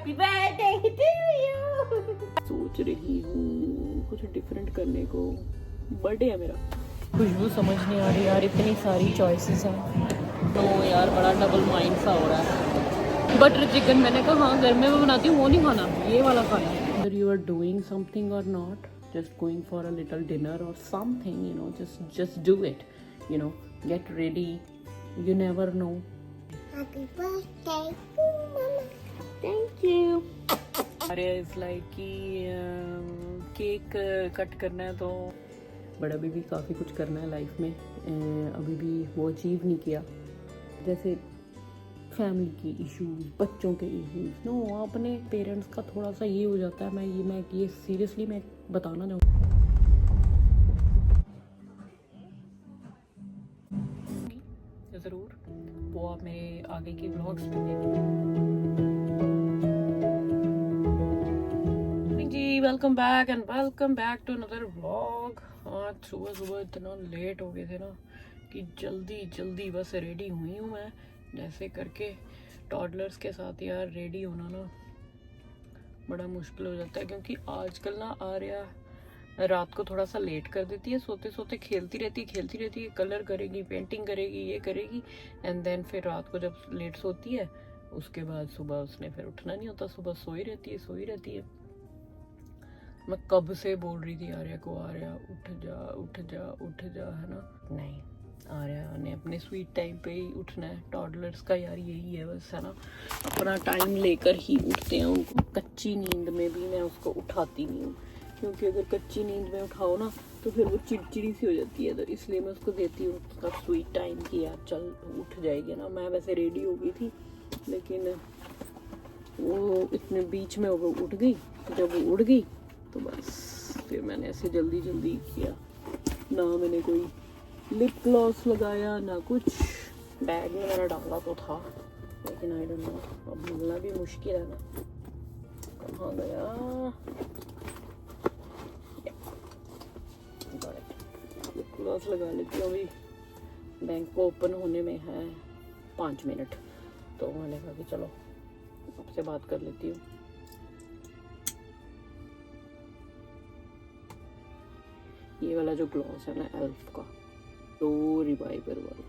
Happy birthday to you. सोच रही हूँ कुछ डिफरेंट करने को, बर्थडे है मेरा। खुशबू समझ नहीं आ रही यार, इतनी सारी चॉइसेस हैं तो यार बड़ा डबल माइंड सा हो रहा है। बटर चिकन मैंने कहा हाँ घर में मैं बनाती हूँ, वो नहीं खाना, ये वाला खाना है। Whether you are doing something or not, just going for a little dinner or something, you know, just do it, you know, get ready, you never know. Happy birthday to mama. Thank you. अरे इस like कि cake cut करना है तो but अभी भी काफ़ी कुछ करना है लाइफ में, अभी भी वो अचीव नहीं किया। जैसे फैमिली की इश्यूज, बच्चों के इश्यूज, नो अपने पेरेंट्स का थोड़ा सा ये हो जाता है। मैं ये सीरियसली मैं बताना चाहूँगी ज़रूर, वो आप मेरे आगे के व्लॉग्स में देखें जी। Welcome back and welcome back to another vlog. आज सुबह इतना लेट हो गए थे ना कि जल्दी बस रेडी हुई हूँ मैं जैसे करके। टॉडलर्स के साथ यार रेडी होना ना बड़ा मुश्किल हो जाता है, क्योंकि आजकल ना आर्या रात को थोड़ा सा लेट कर देती है, सोते सोते खेलती रहती है, कलर करेगी, पेंटिंग करेगी, ये करेगी, एंड देन फिर रात को जब लेट सोती है उसके बाद सुबह उसने फिर उठना नहीं होता, सुबह सोई रहती है। मैं कब से बोल रही थी आर्या को, आर्या उठ जा है ना, नहीं आर्या ने अपने स्वीट टाइम पे ही उठना है। टॉडलर्स का यार यही है बस, है ना, अपना टाइम लेकर ही उठते हैं। उनको कच्ची नींद में भी मैं उसको उठाती नहीं हूँ, क्योंकि अगर कच्ची नींद में उठाओ ना तो फिर वो चिड़चिड़ी सी हो जाती है, तो इसलिए मैं उसको देती हूँ उसका स्वीट टाइम कि यार चल उठ जाएगी ना। मैं वैसे रेडी हो गई थी लेकिन वो इतने बीच में वो उठ गई। जब वो उठ गई तो बस फिर मैंने ऐसे जल्दी किया ना, मैंने कोई लिप ग्लॉस लगाया ना कुछ। बैग में मेरा डाला तो था लेकिन आई डोंट नो, अब मिलना भी मुश्किल है ना, कहाँ गया। लिप ग्लॉस लगा लेती हूँ। अभी बैंक को ओपन होने में है 5 मिनट, तो मैंने कहा कि चलो आपसे बात कर लेती हूँ। ये वाला जो ग्लॉस है ना एल्फ का, तो रिवाइवर वाला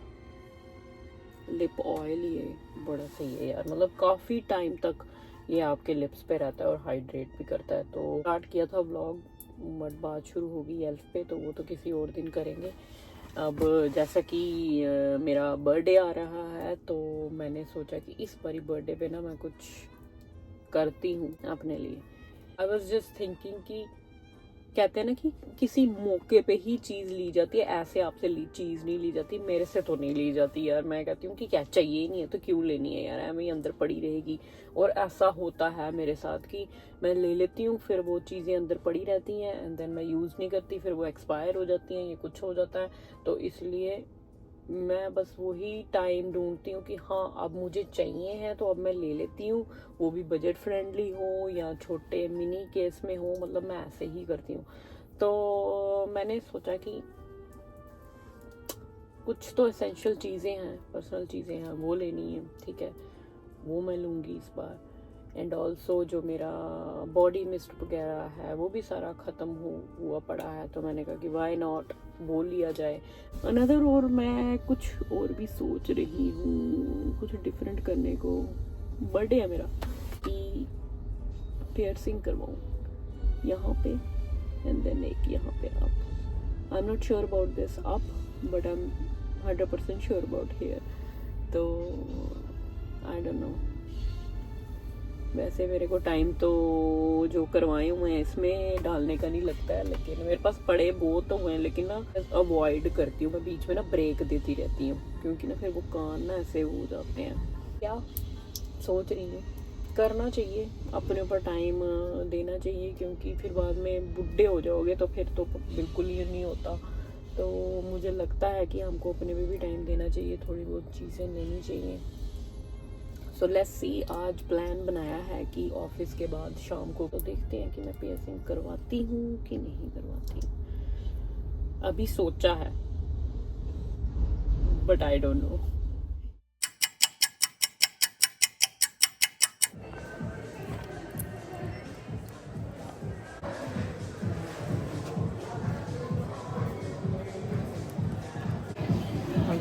लिप ऑयल, ये बड़ा सही है यार, मतलब काफ़ी टाइम तक ये आपके लिप्स पे रहता है और हाइड्रेट भी करता है। तो स्टार्ट किया था व्लॉग बट बात शुरू होगी एल्फ पे, तो वो तो किसी और दिन करेंगे। अब जैसा कि मेरा बर्थडे आ रहा है तो मैंने सोचा कि इस बारी बर्थडे पे ना मैं कुछ करती हूँ अपने लिए। आई वॉज जस्ट थिंकिंग कि कहते हैं ना कि किसी मौके पे ही चीज़ ली जाती है, ऐसे आपसे चीज़ नहीं ली जाती। मेरे से तो नहीं ली जाती यार, मैं कहती हूँ कि क्या चाहिए ही नहीं है तो क्यों लेनी है यार, एम ही अंदर पड़ी रहेगी। और ऐसा होता है मेरे साथ कि मैं ले लेती हूँ, फिर वो चीज़ें अंदर पड़ी रहती हैं एंड देन मैं यूज़ नहीं करती, फिर वो एक्सपायर हो जाती हैं, ये कुछ हो जाता है। तो इसलिए मैं बस वही टाइम ढूंढती हूँ कि हाँ अब मुझे चाहिए है तो अब मैं ले लेती हूँ, वो भी बजट फ्रेंडली हो या छोटे मिनी केस में हो, मतलब मैं ऐसे ही करती हूँ। तो मैंने सोचा कि कुछ तो एसेंशियल चीज़ें हैं, पर्सनल चीज़ें हैं, वो लेनी है, ठीक है, वो मैं लूँगी इस बार। एंड ऑल्सो जो मेरा बॉडी मिस्ट वगैरह है वो भी सारा ख़त्म हुआ पड़ा है, तो मैंने कहा कि वाई नॉट बोल लिया जाए अनदर। और मैं कुछ और भी सोच रही हूँ कुछ डिफरेंट करने को। बर्थडे है मेरा कि पियर्सिंग करवाऊँ यहाँ पे एंड देन एक यहाँ पे up. I am not sure about this up but I am 100% sure about here, तो आई डोंट नो। वैसे मेरे को टाइम तो जो करवाए हुए हैं इसमें डालने का नहीं लगता है, लेकिन मेरे पास पड़े बहुत हुए हैं, लेकिन ना अवॉइड करती हूँ मैं, बीच में ना ब्रेक देती रहती हूँ, क्योंकि ना फिर वो कान ना ऐसे हो जाते हैं। क्या सोच रही हूँ करना चाहिए, अपने ऊपर टाइम देना चाहिए, क्योंकि फिर बाद में बुढ़े हो जाओगे तो फिर तो बिल्कुल ही नहीं होता। तो मुझे लगता है कि हमको अपने पे भी टाइम देना चाहिए, थोड़ी बहुत चीज़ें लेनी चाहिए। सो लेट्स सी, आज प्लान बनाया है कि ऑफिस के बाद शाम को तो देखते हैं कि मैं पियर्सिंग करवाती हूँ कि नहीं करवाती। अभी सोचा है बट आई डोंट नो।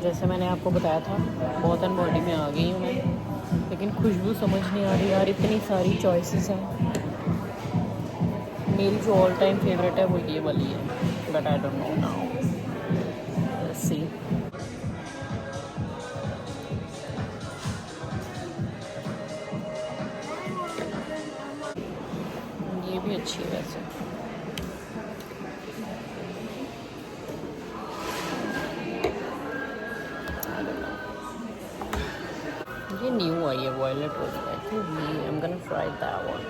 जैसे मैंने आपको बताया था बाथ एंड बॉडी में आ गई हूँ मैं, लेकिन खुशबू समझ नहीं आ रही यार, इतनी सारी चॉइसेस हैं। मेरी जो ऑल टाइम फेवरेट है वो ये वाली है, but I don't know now, let's see. ये भी अच्छी है वैसे। ये न्यू आई है violet rose, I think I am gonna try that one.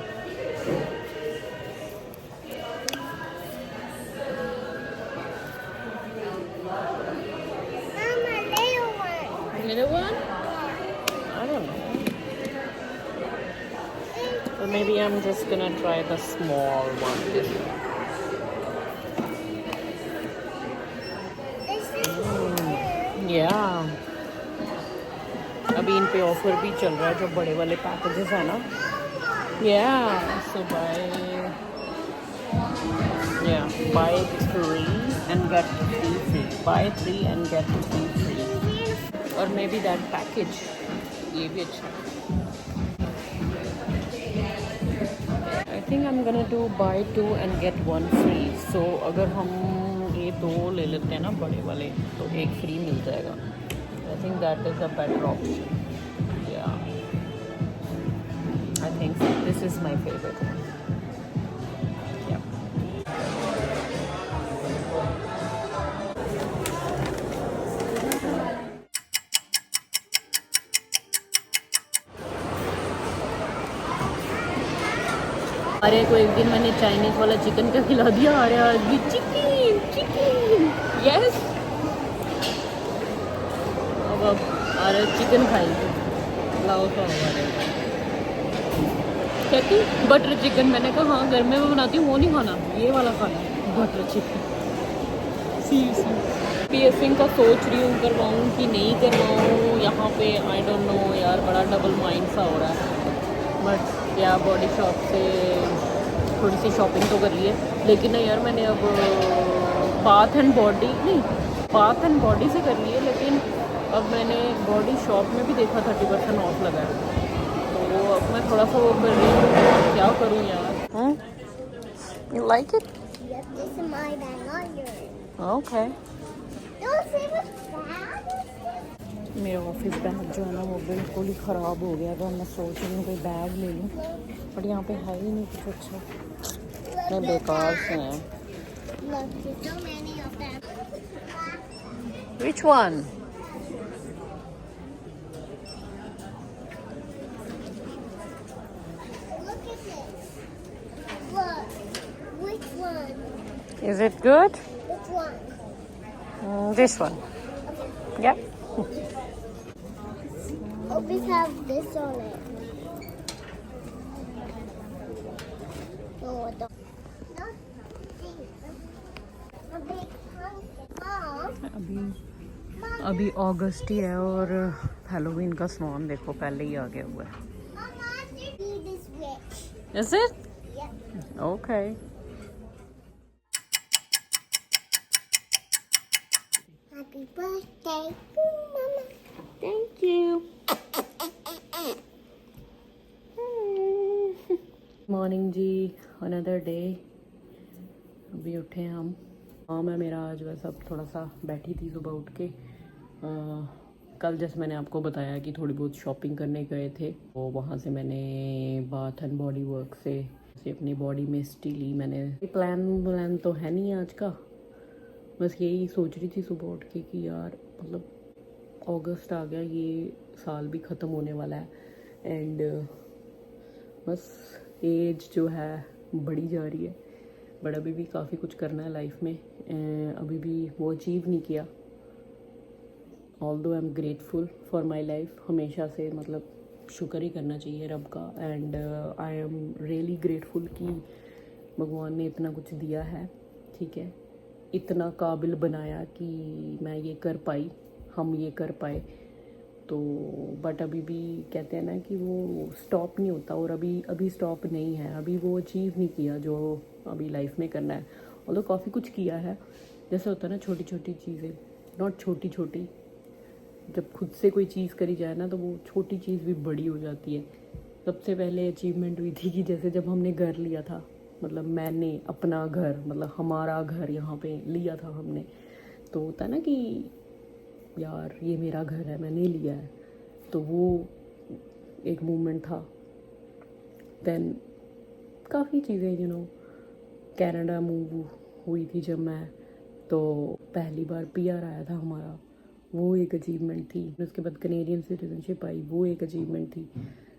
Little one? I don't know. Or maybe I'm just gonna try the small one. Yeah. अभी इन पे ऑफर भी चल रहा है जो बड़े वाले पैकेजेस है ना। Yeah. So buy 3 and get 3 free. Buy 3 and get 3 free. और मे बी दैट पैकेज ये भी अच्छा है। I think I am gonna do buy 2 and get 1 free. So अगर हम ये 2 ले लेते हैं ना बड़े वाले तो 1 फ्री मिल जाएगा। I think that is a better option. या I think this is my favourite. अरे को एक दिन मैंने चाइनीज़ वाला चिकन का खिला दिया। अरे आज चिकन चिकन यस। अब अरे चिकन खाएंगे, लाओ तो हमारे कहती बटर चिकन। मैंने कहा हाँ घर में मैं बनाती हूँ, वो नहीं खाना, ये वाला खाना बटर चिकन। सीरियसली पीएफिंग का सोच रही हूँ करवाऊँ कि नहीं करवाऊँ यहाँ पे, आई डोंट नो यार, बड़ा डबल माइंड सा हो रहा है। बट या बॉडी शॉप से थोड़ी सी शॉपिंग तो कर ली है, लेकिन ना यार मैंने अब बाथ एंड बॉडी से कर ली है, लेकिन अब मैंने बॉडी शॉप में भी देखा 30% ऑफ लगा है, तो अब मैं थोड़ा सा वो कर रही हूँ, क्या करूँ यार। You like it? ओके। मेरा ऑफिस बैग जो है ना वो बिल्कुल ही ख़राब हो गया, तो मैं सोच रही हूँ कोई बैग ले लूँ, बट यहाँ पे है ही नहीं कुछ अच्छा, मैं बेकार से हैं। Which one? Look at this. Look. Which one? Is it good? Which one? This one. Yeah. Always have this on it. No, I don't. अभी अगस्त ही है और हैलोवीन का सामान देखो पहले ही आ गया हुआ है। Is it? Yeah. Okay. Happy birthday, Mama. Thank you. Morning जी, अनदर डे। अभी उठे हम। हाँ मैं मेरा आज वैसा अब थोड़ा सा बैठी थी सुबह उठ के। कल जैसे मैंने आपको बताया कि थोड़ी बहुत शॉपिंग करने गए थे, तो वहाँ से मैंने बाथ एंड बॉडी वर्क से अपनी बॉडी में स्टी ली। मैंने प्लान तो है नहीं आज का, बस यही सोच रही थी सुबह उठ के कि यार मतलब अगस्त आ गया, ये साल भी ख़त्म होने वाला है, एंड बस एज जो है बढ़ी जा रही है, बट अभी भी काफ़ी कुछ करना है लाइफ में। अभी भी वो अचीव नहीं किया। Although I am grateful for my life, हमेशा से मतलब शुक्र ही करना चाहिए रब का, and I am really grateful कि भगवान ने इतना कुछ दिया है, ठीक है, इतना काबिल बनाया कि मैं ये कर पाई, हम ये कर पाए। तो बट अभी भी कहते हैं ना कि वो स्टॉप नहीं होता, और अभी स्टॉप नहीं है, अभी वो अचीव नहीं किया जो अभी लाइफ में करना है। और तो काफ़ी कुछ किया है, जैसे होता है ना छोटी छोटी चीज़ें, नॉट छोटी छोटी, जब खुद से कोई चीज़ करी जाए ना तो वो छोटी चीज़ भी बड़ी हो जाती है। सबसे पहले अचीवमेंट हुई थी कि जैसे जब हमने घर लिया था, मतलब मैंने अपना घर, मतलब हमारा घर यहाँ पे लिया था हमने, तो होता है ना कि यार ये मेरा घर है, मैंने लिया है, तो वो एक मोमेंट था। देन काफ़ी चीज़ें कनाडा मूव हुई थी जब मैं, तो पहली बार पीआर आया था हमारा, वो एक अचीवमेंट थी। उसके बाद कनेडियन सिटीजनशिप आई, वो एक अचीवमेंट थी।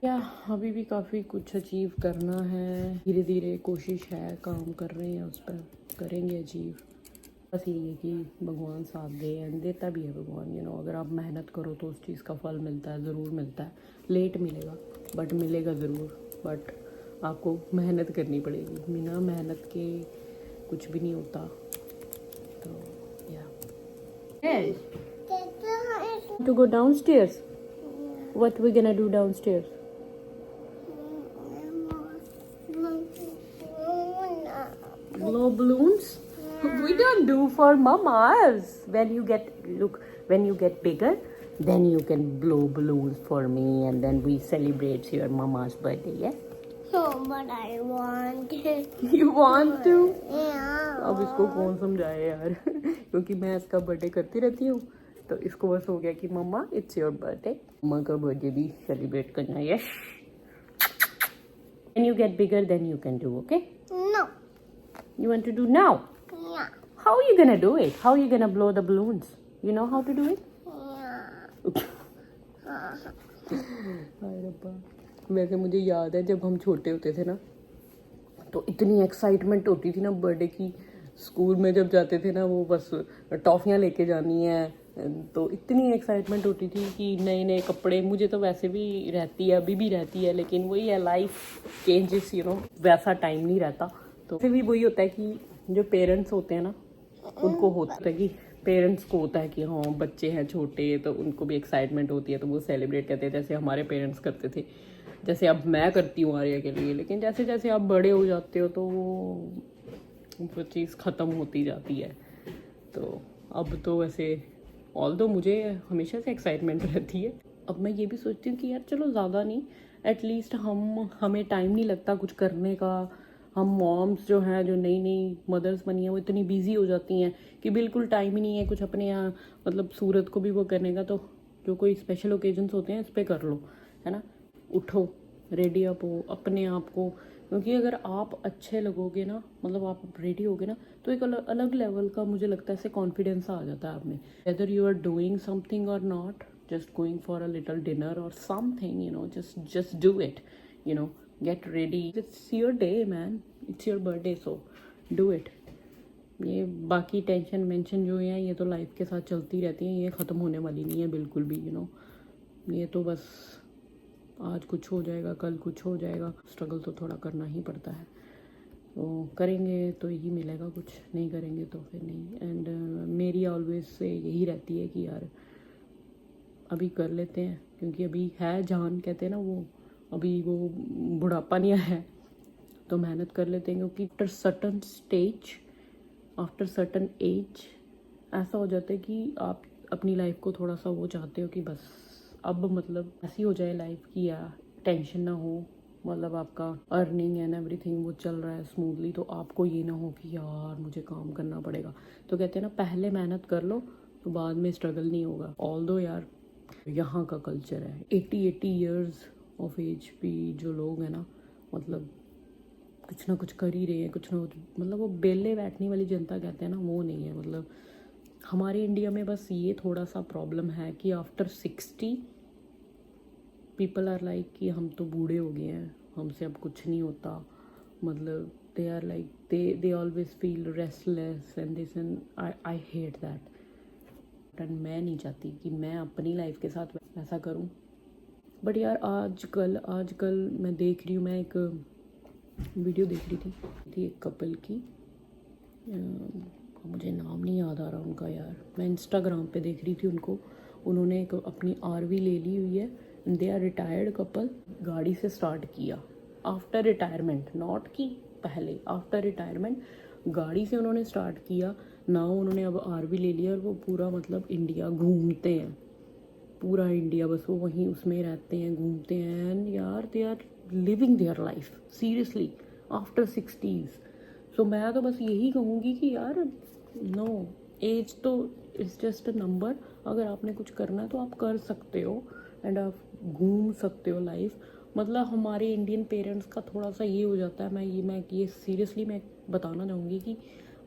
या अभी भी काफ़ी कुछ अचीव करना है, धीरे धीरे कोशिश है, काम कर रहे हैं उस पर, करेंगे अचीव। बस यही है कि भगवान साथ दे, एंड देता भी है भगवान। अगर आप मेहनत करो तो उस चीज़ का फल मिलता है, ज़रूर मिलता है। लेट मिलेगा बट मिलेगा ज़रूर, बट आपको मेहनत करनी पड़ेगी। बिना मेहनत के कुछ भी नहीं होता। तो या to go downstairs. What we gonna do downstairs? Blow balloons? We don't do for mamas. When you get bigger, then you can blow balloons for me, and then we celebrate your mama's birthday. Yeah. Oh, but I want it. You want to? Yeah. अब इसको कौन समझाए यार क्योंकि मैं इसका birthday करती रहती हूँ, तो इसको बस हो गया कि मम्मा इट्स योर बर्थडे, मम्मा का बर्थडे भी सेलिब्रेट करना है। Yes, when you get bigger than you can do. Okay, No. you want to do now? Yeah. How are you gonna do it? How are you gonna blow the balloons? You know how to do it? Yeah. हाय रब्बा। वैसे मुझे याद है जब हम छोटे होते थे ना, तो इतनी एक्साइटमेंट होती थी ना बर्थडे की। स्कूल में जब जाते थे ना, वो बस टॉफियाँ लेके जानी है, तो इतनी एक्साइटमेंट होती थी कि नए नए कपड़े। मुझे तो वैसे भी रहती है, अभी भी रहती है, लेकिन वही है, लाइफ चेंजेस, वैसा टाइम नहीं रहता। तो वैसे भी वही होता है कि जो पेरेंट्स होते हैं ना, उनको होता है कि पेरेंट्स को होता है कि हाँ बच्चे हैं छोटे, तो उनको भी एक्साइटमेंट होती है, तो वो सेलिब्रेट करते हैं जैसे हमारे पेरेंट्स करते थे, जैसे अब मैं करती हूँ आर्या के लिए। लेकिन जैसे जैसे आप बड़े हो जाते हो तो वो चीज़ ख़त्म होती जाती है। तो अब तो वैसे ऑल्दो मुझे हमेशा से एक्साइटमेंट रहती है। अब मैं ये भी सोचती हूँ कि यार चलो ज़्यादा नहीं, एटलीस्ट हमें टाइम नहीं लगता कुछ करने का। हम मॉम्स जो हैं, जो नई नई मदर्स बनी हैं, वो इतनी बिजी हो जाती हैं कि बिल्कुल टाइम ही नहीं है कुछ अपने यहाँ, मतलब सूरत को भी वो करने का। तो जो कोई स्पेशल ओकेजन्स होते हैं इस पर कर लो, है ना। उठो, रेडी अप हो अपने आप को, क्योंकि अगर आप अच्छे लगोगे ना, मतलब आप रेडी होगे ना, तो एक अलग लेवल का मुझे लगता है ऐसे कॉन्फिडेंस आ जाता है आप में। Whether you are doing something और not, just going for a little dinner और something, just do it, get ready. It's your day, man. It's your birthday, so do it. ये बाकी टेंशन मेंशन जो है ये तो लाइफ के साथ चलती रहती हैं, ये ख़त्म होने वाली नहीं है बिल्कुल भी। ये तो बस आज कुछ हो जाएगा, कल कुछ हो जाएगा। स्ट्रगल तो थोड़ा करना ही पड़ता है, तो करेंगे तो ही मिलेगा, कुछ नहीं करेंगे तो फिर नहीं। एंड मेरी ऑलवेज से यही रहती है कि यार अभी कर लेते हैं, क्योंकि अभी है जान, कहते हैं ना, वो अभी वो बुढ़ापा नहीं आया है, तो मेहनत कर लेते हैं। क्योंकि after certain stage, after certain age ऐसा हो जाता है कि आप अपनी लाइफ को थोड़ा सा वो चाहते हो कि बस अब मतलब ऐसी हो जाए लाइफ की, या टेंशन ना हो, मतलब आपका अर्निंग एंड एवरीथिंग वो चल रहा है स्मूथली, तो आपको ये ना हो कि यार मुझे काम करना पड़ेगा। तो कहते हैं ना, पहले मेहनत कर लो तो बाद में स्ट्रगल नहीं होगा। ऑल्दो यार यहाँ का कल्चर है 80 ईयर्स ऑफ एज भी जो लोग हैं ना, मतलब कुछ ना कुछ कर ही रहे हैं, कुछ ना कुछ, मतलब वो बेले बैठने वाली जनता कहते हैं ना, वो नहीं है। मतलब हमारे इंडिया में बस ये थोड़ा सा प्रॉब्लम है कि आफ्टर 60 पीपल आर लाइक कि हम तो बूढ़े हो गए हैं, हमसे अब कुछ नहीं होता। मतलब they are like they always feel restless and this, and I hate that. And मैं नहीं चाहती कि मैं अपनी लाइफ के साथ ऐसा करूं। बट यार आजकल मैं देख रही हूँ, मैं एक वीडियो देख रही थी एक कपल की, मुझे नाम नहीं याद आ रहा उनका यार, मैं इंस्टाग्राम पे देख रही थी उनको। उन्होंने एक अपनी आरवी ले ली हुई है, दे आर रिटायर्ड कपल। गाड़ी से स्टार्ट किया आफ्टर रिटायरमेंट, नॉट कि पहले, आफ्टर रिटायरमेंट गाड़ी से उन्होंने स्टार्ट किया ना। उन्होंने अब आरवी ले लिया और वो पूरा मतलब इंडिया घूमते हैं। पूरा इंडिया बस वो वहीं उसमें रहते हैं, घूमते हैं, एंड यार they are living their life seriously after 60s। So मैं तो बस यही कहूँगी कि यार नो, एज तो इट्स जस्ट अ नंबर। अगर आपने कुछ करना है तो आप कर सकते हो, एंड आप घूम सकते हो लाइफ। मतलब हमारे इंडियन पेरेंट्स का थोड़ा सा ये हो जाता है, मैं ये सीरियसली मैं बताना चाहूँगी कि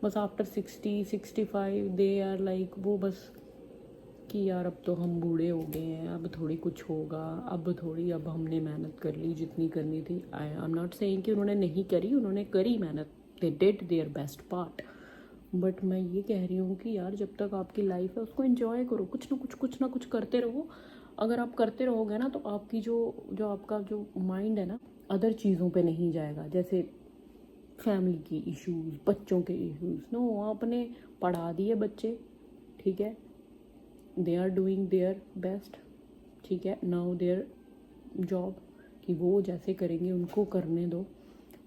बस आफ्टर 60-65 दे आर लाइक वो बस कि यार अब तो हम बूढ़े हो गए हैं, अब थोड़ी कुछ होगा, अब हमने मेहनत कर ली जितनी करनी थी। आई एम नॉट सेइंग कि उन्होंने नहीं करी, उन्होंने करी मेहनत, they did their best part. But मैं ये कह रही हूँ कि यार जब तक आपकी लाइफ है उसको एंजॉय करो, कुछ ना कुछ करते रहो। अगर आप करते रहोगे ना तो आपकी जो आपका जो माइंड है ना अदर चीज़ों पे नहीं जाएगा, जैसे फैमिली की इश्यूज़, बच्चों के इश्यूज़। नो, आपने पढ़ा दिए बच्चे, ठीक है, they are doing their best, ठीक है, नाउ देयर जॉब कि वो जैसे करेंगे उनको करने दो।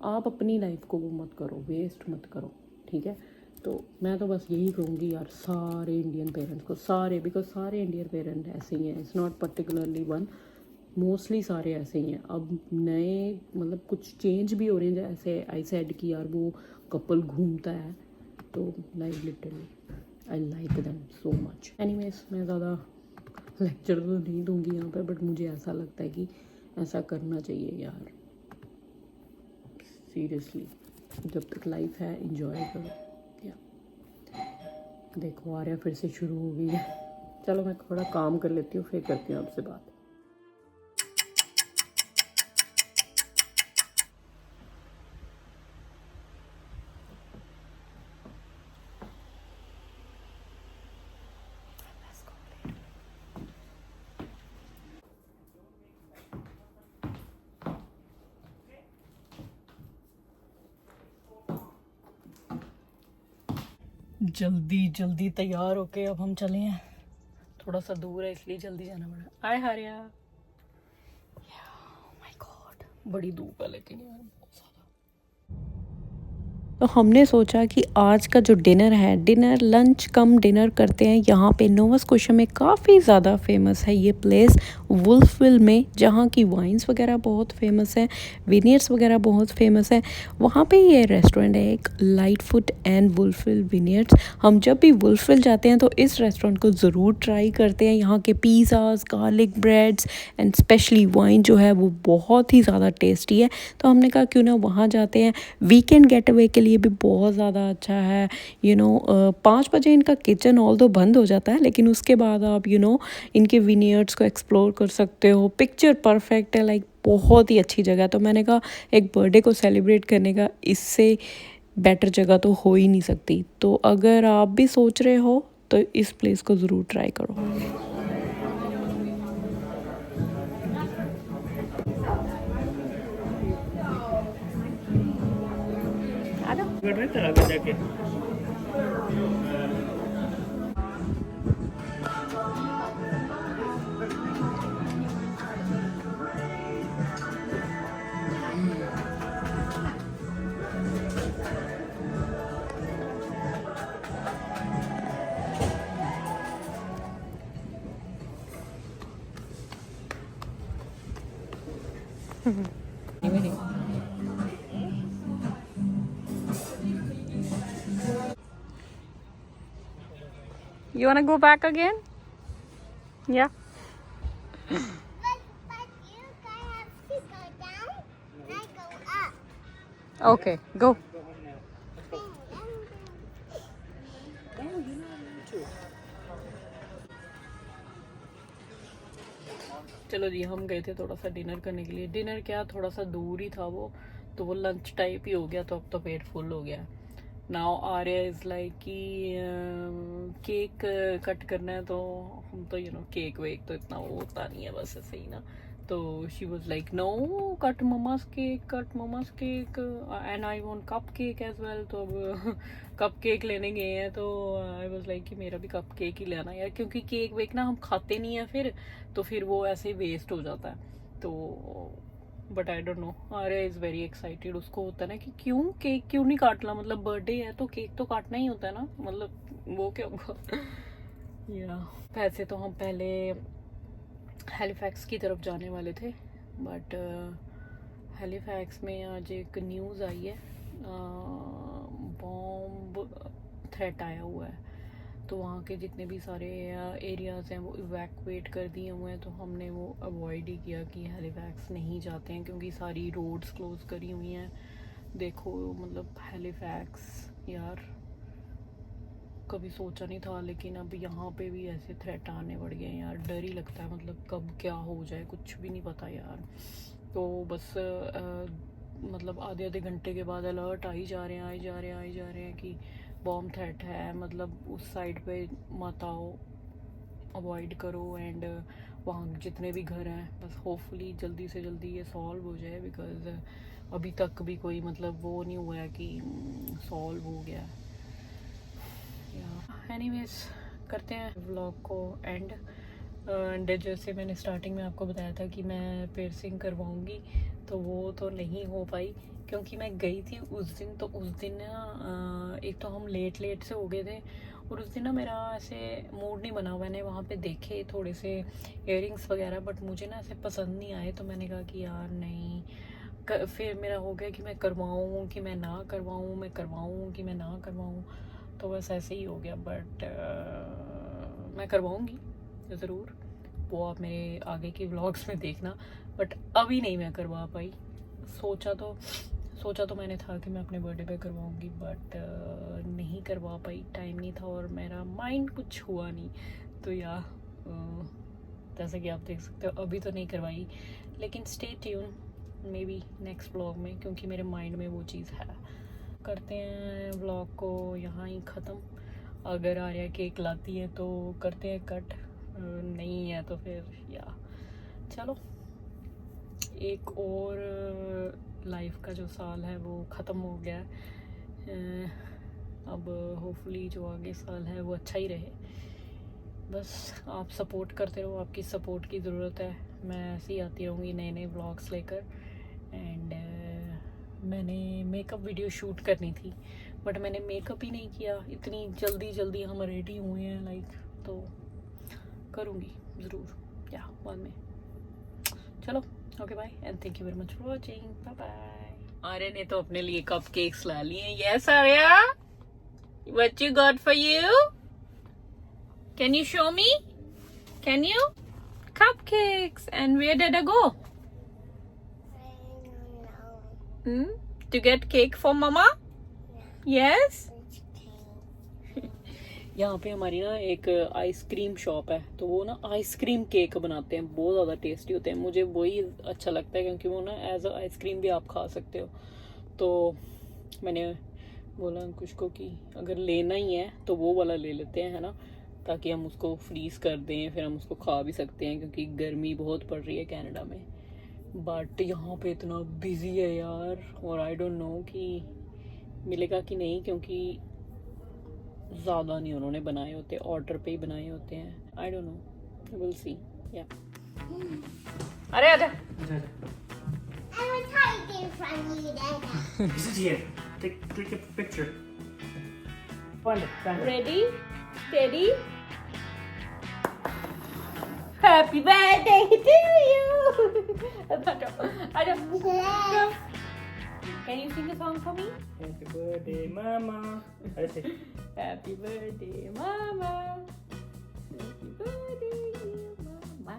आप अपनी लाइफ को वो मत करो, वेस्ट मत करो, ठीक है। तो मैं तो बस यही कहूँगी यार सारे इंडियन पेरेंट्स को, सारे, बिकॉज सारे इंडियन पेरेंट ऐसे ही हैं, it's not particularly one, mostly सारे ऐसे ही हैं। अब नए मतलब कुछ चेंज भी हो रहे हैं, जैसे आई सेड कि यार वो कपल घूमता है, तो like literally I like them so much. Anyways मैं ज़्यादा लेक्चर तो नहीं दूंगी यहाँ पर, बट मुझे ऐसा लगता है कि ऐसा करना चाहिए यार, सीरियसली। जब तक लाइफ है एंजॉय करो। या देखो आर्या फिर से शुरू हो गई है। चलो मैं थोड़ा काम कर लेती हूँ, फिर करती हूँ आपसे बात। जल्दी जल्दी तैयार होके अब हम चले हैं, थोड़ा सा दूर है इसलिए जल्दी जाना पड़ा। आए हारिया, माय गॉड बड़ी धूप है लेकिन यार बहुत ज़्यादा। तो हमने सोचा कि आज का जो डिनर है, डिनर लंच कम डिनर करते हैं यहाँ पे नोवा स्कोशिया में। काफ़ी ज़्यादा फेमस है ये प्लेस वुल्फविल में, जहाँ की वाइन्स वगैरह बहुत फेमस है, विनियर्स वगैरह बहुत फेमस है। वहाँ पे ये रेस्टोरेंट है एक, लाइटफुट एंड वुल्फविल विनियर्स। हम जब भी वुल्फविल जाते हैं तो इस रेस्टोरेंट को ज़रूर ट्राई करते हैं। यहाँ के pizzas, garlic breads and specially wine जो है वो बहुत ही ज़्यादा टेस्टी है। तो हमने कहा क्यों ना वहाँ जाते हैं। वीकेंड गेट अवे के लिए भी बहुत ज़्यादा अच्छा है। 5 बजे इनका किचन ऑल दो बंद हो जाता है, लेकिन उसके बाद आप इनके विनियर्ड्स को एक्सप्लोर कर सकते हो। पिक्चर परफेक्ट है, लाइक बहुत ही अच्छी जगह। तो मैंने कहा एक बर्थडे को सेलिब्रेट करने का इससे बेटर जगह तो हो ही नहीं सकती। तो अगर आप भी सोच रहे हो तो इस प्लेस को ज़रूर ट्राई करो। जाके You wanna go back again? Yeah. But you guys have to go down and I go up. Okay, go. चलो जी, हम गए थे थोड़ा सा डिनर करने के लिए। डिनर क्या, थोड़ा सा दूर ही था वो, तो वो लंच टाइप ही हो गया, तो अब तो पेट फुल हो गया। नाउ आर्या इज़ लाइक कि केक कट करना है, तो हम तो केक वेक तो इतना वो होता नहीं है, बस ऐसे ही ना। तो she was like no, cut mama's cake and I want cupcake as well. तो अब कप केक लेने गए हैं, तो आई वॉज लाइक कि मेरा भी कप केक ही लेना यार, क्योंकि केक वेक ना हम खाते नहीं है फिर, तो फिर वो ऐसे वेस्ट हो जाता है। तो but I don't no, Arya is very excited. उसको होता है ना कि केक क्यों नहीं काटना, मतलब बर्थडे है तो केक तो काटना ही होता है ना, मतलब वो क्या होगा। या वैसे तो हम पहले हैलिफैक्स की तरफ जाने वाले थे, बट हैलिफैक्स में आज एक न्यूज़ आई है, बॉम्ब थ्रेट आया हुआ है। तो वहाँ के जितने भी सारे एरियाज़ हैं वो इवैक्यूएट कर दिए हुए हैं। तो हमने वो अवॉइड ही किया कि हैलिफैक्स नहीं जाते हैं, क्योंकि सारी रोड्स क्लोज करी हुई हैं। देखो मतलब हैलिफैक्स यार, कभी सोचा नहीं था, लेकिन अब यहाँ पे भी ऐसे थ्रेट आने पड़ गए हैं यार। डर ही लगता है, मतलब कब क्या हो जाए कुछ भी नहीं पता यार। तो बस मतलब आधे घंटे के बाद अलर्ट आई जा रहे हैं कि बॉम्ब थ्रेट है, मतलब उस साइड पे मत आओ, अवॉइड करो। एंड वहाँ जितने भी घर हैं बस होपफुली जल्दी से जल्दी ये सॉल्व हो जाए, बिकॉज अभी तक भी कोई मतलब वो नहीं हुआ है कि सॉल्व हो गया है। एनीवेज करते हैं व्लॉग को एंड। जैसे मैंने स्टार्टिंग में आपको बताया था कि मैं पियर्सिंग करवाऊंगी, तो वो तो नहीं हो पाई क्योंकि मैं गई थी उस दिन। तो उस दिन ना एक तो हम लेट से हो गए थे, और उस दिन ना मेरा ऐसे मूड नहीं बना। मैंने वहाँ पे देखे थोड़े से इयररिंग्स वगैरह, बट मुझे ना ऐसे पसंद नहीं आए। तो मैंने कहा कि यार नहीं, फिर मेरा हो गया कि मैं करवाऊँ कि मैं ना करवाऊँ, मैं करवाऊँ कि मैं ना करवाऊँ। तो बस ऐसे ही हो गया, बट मैं करवाऊँगी ज़रूर, वो आप मेरे आगे के व्लॉग्स में देखना। बट अभी नहीं मैं करवा पाई। सोचा तो मैंने था कि मैं अपने बर्थडे पे करवाऊँगी, बट नहीं करवा पाई, टाइम नहीं था और मेरा माइंड कुछ हुआ नहीं। तो या जैसे कि आप देख सकते हो अभी तो नहीं करवाई, लेकिन stay tune, may be next vlog में, क्योंकि मेरे माइंड में वो चीज़ है। करते हैं व्लॉग को यहाँ ही ख़त्म। अगर आर्या केक लाती है तो करते हैं कट, नहीं है तो फिर या चलो, एक और लाइफ का जो साल है वो ख़त्म हो गया है। अब होपफुली जो आगे साल है वो अच्छा ही रहे। बस आप सपोर्ट करते रहो, आपकी सपोर्ट की ज़रूरत है। मैं ऐसे ही आती रहूँगी नए व्लॉग्स लेकर। एंड मैंने मेकअप वीडियो शूट करनी थी, बट मैंने मेकअप ही नहीं किया। इतनी जल्दी हम रेडी हुए हैं लाइक, तो करूँगी ज़रूर या बाद में। चलो okay bye and thank you very much for watching, bye bye. Arya ने तो अपने लिए कप केक्स ला लिए हैं। Yes Arya, what you got for you? Can you show me? Can you? Cupcakes. And where did I go? To get cake for mama? Yes. यहाँ पे हमारी ना एक आइसक्रीम शॉप है, तो वो ना आइसक्रीम केक बनाते हैं, बहुत ज़्यादा टेस्टी होते हैं। मुझे वही अच्छा लगता है क्योंकि वो ना एज अ आइसक्रीम भी आप खा सकते हो। तो मैंने बोला अंकुश को कि अगर लेना ही है तो वो वाला ले लेते हैं, है ना, ताकि हम उसको फ्रीज़ कर दें, फिर हम उसको खा भी सकते हैं, क्योंकि गर्मी बहुत पड़ रही है कनाडा में। बट यहाँ पे इतना बिजी है यार, और आई डोंट नो कि मिलेगा कि नहीं, क्योंकि ज़्यादा नहीं उन्होंने बनाए होते, ऑर्डर पे ही बनाए होते हैं। आई डोंट नो, विल सी। या अरे आजा। I was hiding from you, Dada. This is here. Take a picture. Find it. Ready, steady. Happy birthday to you. Aja. Can you sing a song for me? Happy birthday, Mama. I say. Happy birthday, Mama. Happy birthday, dear Mama.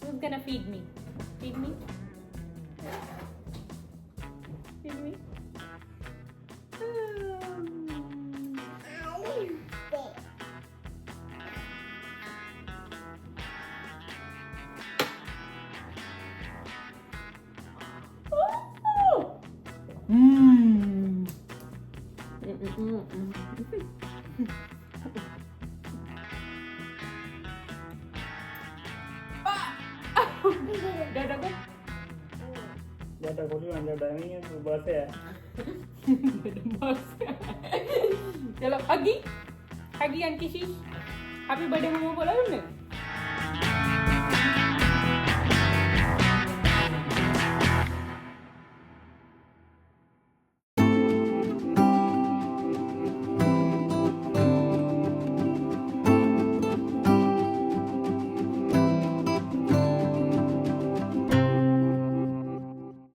Who's gonna feed me? Feed me? Feed me? Dada ko? Dada ko lang, dada नहीं है, तो बस है। चलो हगी हगी अंकिशी, happy birthday मम्मा बोला तुमने?